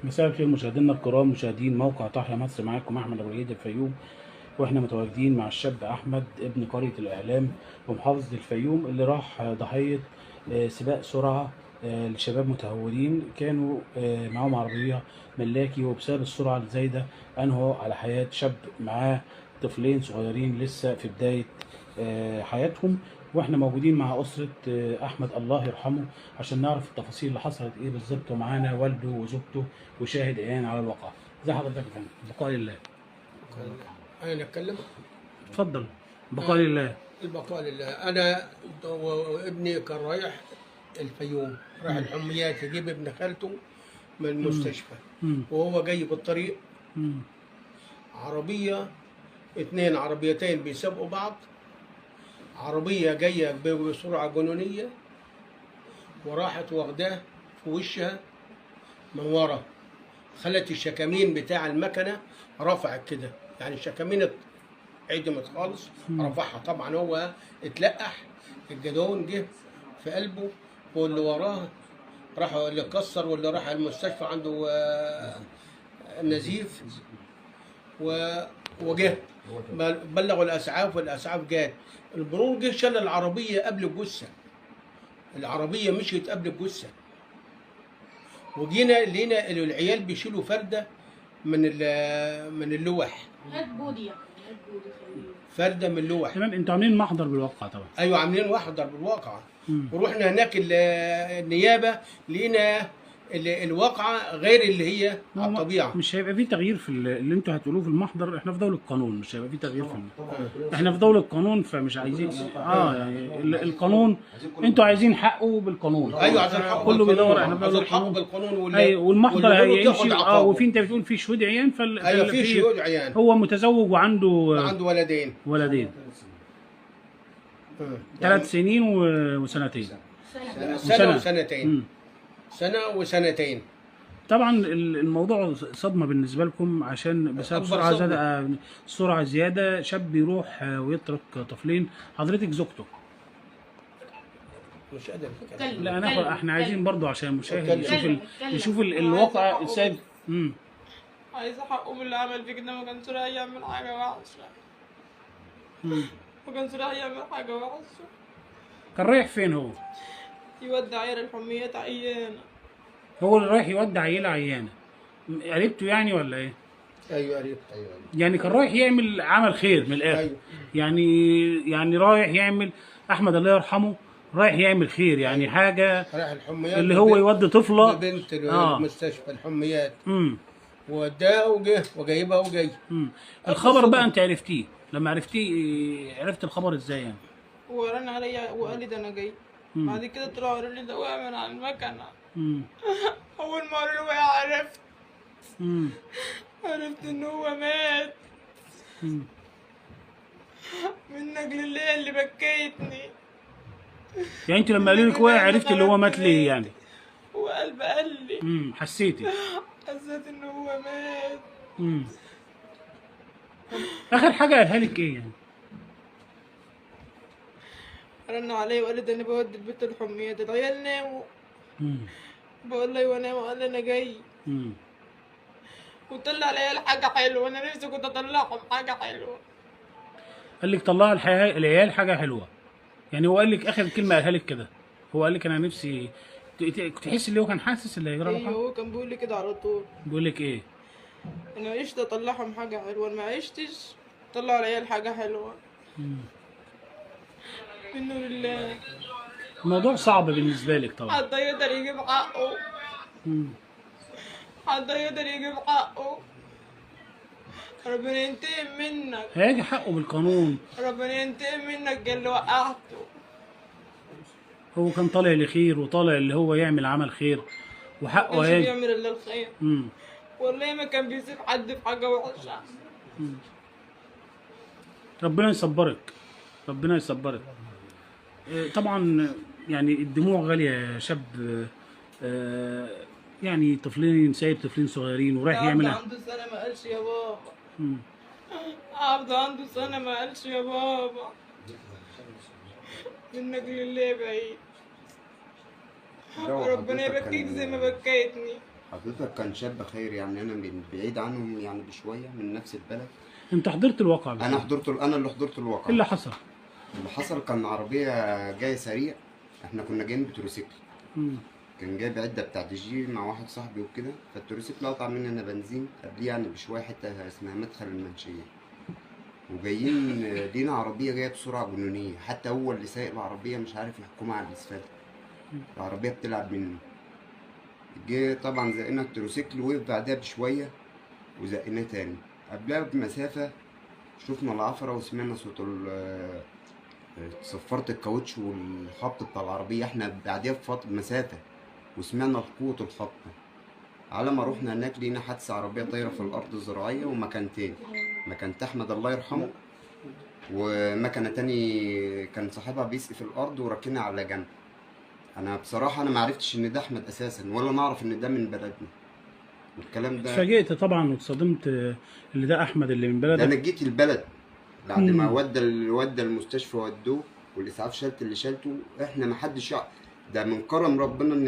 مساء الخير مشاهدينا الكرام، مشاهدين موقع تحيا مصر. معاكم احمد ابو العيد الفيوم، واحنا متواجدين مع الشاب احمد ابن قريه الاعلام بمحافظه الفيوم اللي راح ضحيه سباق سرعه لشباب متهورين كانوا معاهم عربيه ملاكي، وبسبب السرعه الزايده انهوا على حياه شاب معاه طفلين صغيرين لسه في بدايه حياتهم. واحنا موجودين مع اسره احمد الله يرحمه عشان نعرف التفاصيل اللي حصلت ايه بالظبط، ومعانا والده وزوجته وشاهد عيان على الواقع. ازي حضرتك يا فندم؟ بقاء لله. أنا نتكلم. اتفضل. بقاء لله. البقاء لله. أنا وابني كان رايح الفيوم، رايح الحميات يجيب ابن خالته من المستشفى. وهو جاي بالطريق عربية، اتنين عربيتين بيسابقوا بعض، عربية جاية بسرعة جنونية وراحت واخداه في وشها من ورا، خلت الشكامين بتاع المكنة رفعت كده، يعني الشكامين عدمت خالص. رفعها طبعا، هو اتلقح، الجدون جه في قلبه، واللي وراه راح اللي اتكسر، واللي راح المستشفى عنده نزيف وجه بلغوا الاسعاف، والاسعاف جات. المرور جه شال العربيه قبل الجثه، العربيه مشيت قبل الجثه، وجينا لقينا العيال بيشيلوا فرده من اللوح. فرده من اللوح. تمام، انتوا عاملين محضر بالواقع طبعا. ايوه عاملين محضر بالواقعه. ورحنا هناك النيابه لقينا الواقعه غير اللي هي على الطبيعه. مش هيبقى في تغيير في اللي انتوا هتقولوه في المحضر. احنا في دوله قانون، مش هيبقى في تغيير في احنا في دوله قانون، فمش عايزين يعني القانون. انتوا عايزين حقه بالقانون. ايوه عايزين حقه كله بيدور. احنا في دوله حقه بالقانون. ايوه، والمحضر هيمشي. وفي انت بتقول في شهود عيان. ايوه في شهود عيان. هو متزوج وعنده ولدين 3 سنين وسنتين. سنة وسنتين. سنة وسنتين. طبعا الموضوع صدمه بالنسبه لكم عشان بسبب سرعه زياده شاب يروح ويترك طفلين. حضرتك زوجته؟ مش قادر. لا احنا عايزين برضو عشان المشاهد يشوف الواقع ازاي. عايز حقه من اللي عمل فيه كده. ما كانش رايح يعمل حاجه وحشه. ما كانش رايح يعمل حاجه وحشه. كان رايح فين هو؟ يودع عيال الحميات عيانه. هو اللي رايح يودع عيله عيانه؟ قريبته يعني ولا ايه؟ ايوه قريبته. يعني كان رايح يعمل عمل خير من الاخر. أيوة. يعني رايح يعمل، احمد الله يرحمه رايح يعمل خير، يعني أيوة. حاجه رايح الحميات اللي هو يودي طفله بنت المستشفى الحميات. وداه وجايبها وجاي. الخبر بقى انت عرفتيه لما عرفتيه؟ عرفت الخبر ازاي يعني؟ هو رن عليا وقال لي ده انا جاي. بعد كده طلعوا قالوا لي ده وقع من على المكنه. اول ما قالوا لي وقع عرفت ان هو مات. منك لله اللي بكيتني. يعني انت لما قالوا لك وقع عرفت اللي هو مات ليه يعني؟ هو قال لي. حسيت ان هو مات. اخر حاجه قالها لك ايه يعني؟ رن عليا وقال لي ده انا بودي البيت الحميات، العيال ناموا. بقول له ايوه ناموا. قال لي انا جاي. وطلع العيال حاجه حلوه. انا نفسي كنت اطلعهم حاجه حلوه. قال لك طلع العيال حاجه حلوه؟ يعني هو قال لك اخر كلمه قالها لك كده؟ هو قال لك انا نفسي تحس اللي هو كان حاسس اللي هيجرى له حاجه؟ ايوه هو كان بيقول لي كده على طول. بيقول لك ايه؟ انا عشت اطلعهم حاجه حلوه، ما عشتش طلع العيال حاجه حلوه. منه لله. الموضوع صعب بالنسبه لك طبعا. حد يقدر يجيب حقه. حد يقدر يجيب حقه. ربنا ينتقم منك. هيجي حقه بالقانون. ربنا ينتقم منك اللي وقعته. هو كان طالع لخير وطالع اللي هو يعمل عمل خير وحقه هيجي. مش بيعمل الا الخير. والله ما كان بيسيب حد في حاجه وحشه. ربنا يصبرك. ربنا يصبرك. طبعا يعني الدموع غاليه يا شاب. يعني طفلين، سايب طفلين صغيرين ورايح يعمل عنده سنه ما قالش يا بابا. عبد عنده سنه ما قالش يا بابا. منك لله بعيد. ربنا يبكيك زي ما بكيتني. حضرتك كان شاب خير، يعني انا من بعيد عنهم يعني بشويه من نفس البلد. انت حضرت الواقع انا بالظبط. اللي حضرت الواقع. ايه اللي حصل؟ اللي حصل كان عربيه جايه سريع، احنا كنا جايين بتروسيكل، مم. كان جايب عده بتاع دي جي مع واحد صاحبي وكده، فالتروسيكل قطع مننا بنزين قبليه يعني بشويه، حته اسمها مدخل المنشيه، وجايين لينا عربيه جايه بسرعه جنونيه، حتى هو اللي سايق العربيه مش عارف يحكمها على الاسفلت، العربيه بتلعب منه. جه طبعا زقنا التروسيكل، وقف بعدها بشويه وزقناه تاني، قبلها بمسافه شفنا العفره وسمعنا صوت صفارة الكاوتش والخبط بتاع العربية، احنا بعديها مسافة وسمعنا قوة الخبطة. على ما روحنا هناك لقينا حادثة عربية طايرة في الأرض الزراعية، ومكانتين، مكانة أحمد الله يرحمه، ومكنة تاني كان صاحبها بيسقي في الأرض وراكنها على جنب. أنا بصراحة أنا معرفتش إن ده أحمد أساسا، ولا نعرف إن ده من بلدنا، والكلام ده. اتفاجئت طبعا واتصدمت اللي ده احمد اللي من ده أنا بلدك. جيت البلد بعد ما ودى المستشفى ودوه، والإسعاف شالت اللي شالته، إحنا محدش ده من كرم ربنا إن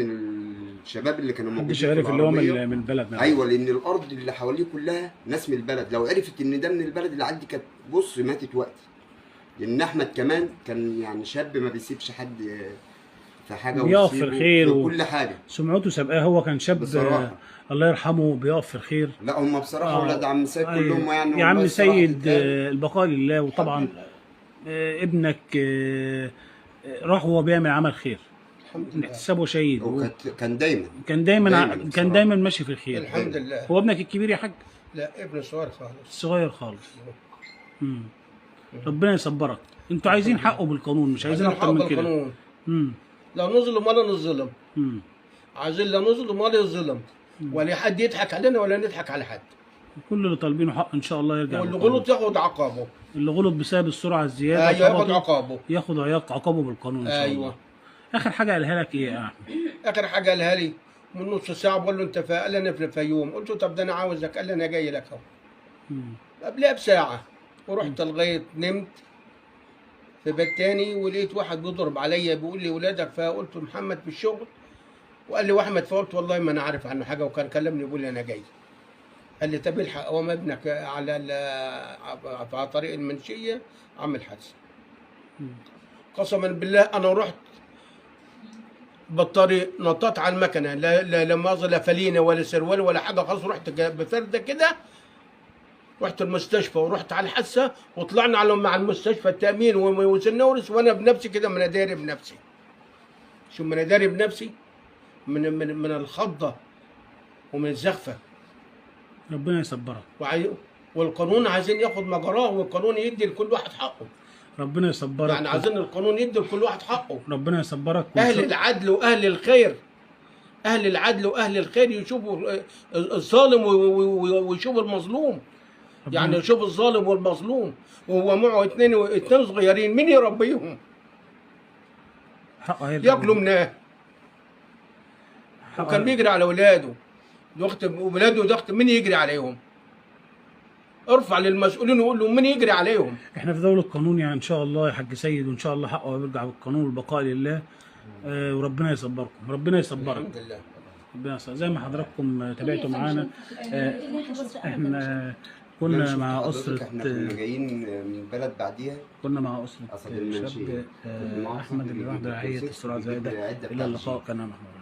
الشباب اللي كانوا موجودين محدش في عارف اللي هو العربية من البلد. ايوه، لان الارض اللي حواليه كلها ناس من البلد، لو عرفت ان ده من البلد اللي عندي كانت بص ماتت وقتي. لان احمد كمان كان يعني شاب ما بيسيبش حد في حاجه، بيقف في الخير في كل حاجه، سمعته سابقاه، هو كان شاب بصراحه الله يرحمه بيقف في الخير. لا هم بصراحه اولاد عم سيد كلهم يعني يا عم سيد تتقال. البقاء لله. وطبعا ابنك راح وهو بيعمل عمل خير، الحمد لله. احتسابه شهيد، كان دايما كان دايما ماشي في الخير. الحمد لله. هو ابنك الكبير يا حاج؟ لا ابن صغير خالص. صغير خالص. ربنا يصبرك. انتوا عايزين حقه بالقانون، مش عايزين اكتر من كده. لا نظلم ولا نظلم. عايزين لا نظلم ولا يظلم، ولا حد يضحك علينا ولا نضحك على حد. كل اللي طالبينه حق ان شاء الله يرجع. واللي غلط ياخد عقابه. اللي غلط بسبب السرعه الزياده ايوه ياخد عقابه. ياخد عقابه بالقانون ان شاء الله. ايوه. اخر حاجه قالها لك ايه يا احمد؟ اخر حاجه قالها لي من نص ساعه، بقول له انت قال لي انا في الفيوم، قلت له طب ده انا عاوزك، قال لي انا جاي لك اهو. قبلها بساعه ورحت لغايه نمت في بيت تاني، ولقيت واحد بيضرب عليا بيقول لي ولادك، فقلت محمد في الشغل، وقال لي واحمد، فقلت والله ما انا عارف عنه حاجه، وكان كلمني بيقول لي انا جاي. قال لي طب الحق هو ابنك على طريق المنشيه عمل حادثه. قسما بالله انا رحت بالطريق، نطيت على المكنه، لا مؤاخذه لا فلينه ولا سروال ولا حاجه خالص، رحت بفرده كده، رحت المستشفى ورحت على الحادثه، وطلعنا على مع المستشفى التامين وسنورس، وانا بنفسي كده من داري بنفسي. شو من داري بنفسي من الخضه ومن الزخفه. ربنا يصبرك. والقانون عايزين ياخد مجراه، والقانون يدي لكل واحد حقه. ربنا يصبرك. يعني عايزين القانون يدي لكل واحد حقه. ربنا يصبرك. اهل العدل واهل الخير، اهل العدل واهل الخير يشوفوا الظالم ويشوفوا المظلوم. يعني يشوف الظالم والمظلوم، وهو معه اتنين صغيرين، مين يربيهم؟ ياكلوا مناه. وكان بيجري على اولاده، ولاده ضغط، مين يجري عليهم؟ ارفع للمسؤولين وقول لهم مين يجري عليهم. احنا في دولة قانون يعني ان شاء الله يا حاج سيد، وان شاء الله حقه يرجع بالقانون والبقاء لله. وربنا يصبركم، ربنا يصبرك. الحمد لله. ربنا يصبرك. زي ما حضراتكم تابعتوا معانا، احنا كنا مع أسرة، احنا كنا جايين من البلد بعديها، كنا مع أسرة الشاب أحمد اللي راح برعاية السرعة الزايدة. إلى اللقاء، كان محمود.